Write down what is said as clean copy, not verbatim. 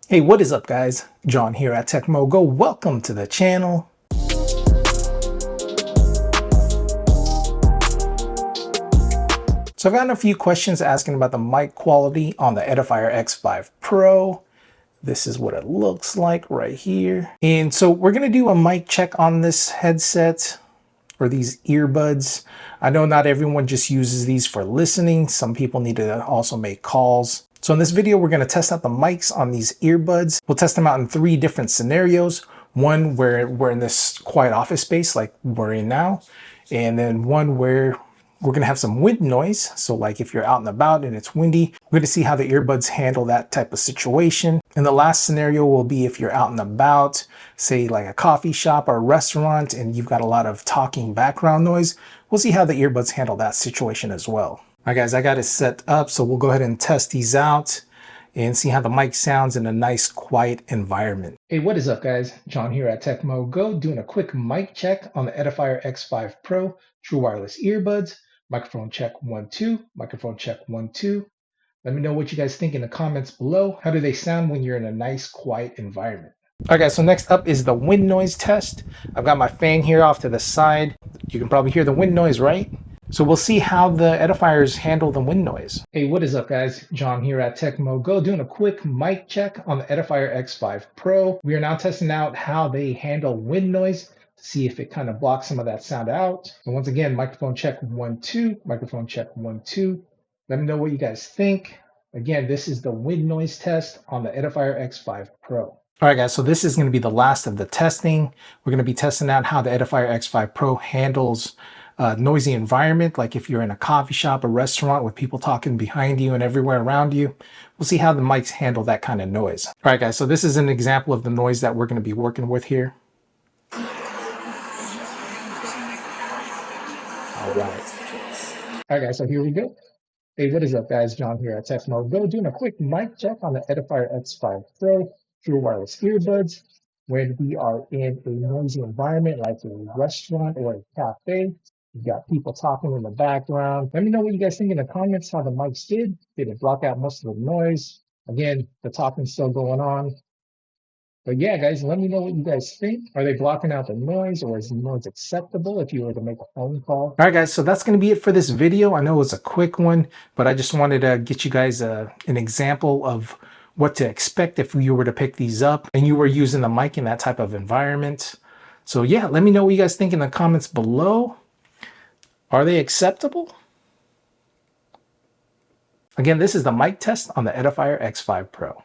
Hey, what is up guys? John here at TEMU. Welcome to the channel. So I've gotten a few questions asking about the mic quality on the Edifier X5 Pro. This is what it looks like right here. And so we're gonna do a mic check on this headset or these earbuds. I know not everyone just uses these for listening. Some people need to also make calls. So in this video, we're going to test out the mics on these earbuds. We'll test them out in 3 different scenarios. One where we're in this quiet office space like we're in now. And then one where we're going to have some wind noise. So like if you're out and about and it's windy, we're going to see how the earbuds handle that type of situation. And the last scenario will be if you're out and about, say like a coffee shop or a restaurant, and you've got a lot of talking background noise. We'll see how the earbuds handle that situation as well. All right guys, I got it set up, so we'll go ahead and test these out and see how the mic sounds in a nice quiet environment. Hey, what is up guys? John here at TEMU, doing a quick mic check on the Edifier X5 Pro True Wireless Earbuds. Microphone check 1 2, microphone check 1 2. Let me know what you guys think in the comments below. How do they sound when you're in a nice quiet environment? All right guys, so next up is the wind noise test. I've got my fan here off to the side. You can probably hear the wind noise, right? So we'll see how the Edifiers handle the wind noise. Hey, what is up guys? John here at TEMU, doing a quick mic check on the Edifier X5 Pro. We are now testing out how they handle wind noise to see if it kind of blocks some of that sound out. And once again, microphone check 1 2, microphone check 1 2. Let me know what you guys think. Again, this is the wind noise test on the Edifier X5 Pro. All right guys, so this is going to be the last of the testing. We're going to be testing out how the Edifier X5 Pro handles noisy environment, like if you're in a coffee shop or restaurant with people talking behind you and everywhere around you. We'll see how the mics handle that kind of noise. All right guys, so this is an example of the noise that we're going to be working with here. All right guys, so here we go. Hey, what is up guys? John here at TEMU, doing a quick mic check on the Edifier X5 Pro True Wireless Earbuds when we are in a noisy environment like a restaurant or a cafe. You've got people talking in the background. Let me know what you guys think in the comments, how the mics did. Did it block out most of the noise? Again, the talking's still going on. But yeah, guys, let me know what you guys think. Are they blocking out the noise, or is the noise acceptable if you were to make a phone call? All right, guys, so that's going to be it for this video. I know it was a quick one, but I just wanted to get you guys an example of what to expect if you were to pick these up and you were using the mic in that type of environment. So yeah, let me know what you guys think in the comments below. Are they acceptable? Again, this is the mic test on the Edifier X5 Pro.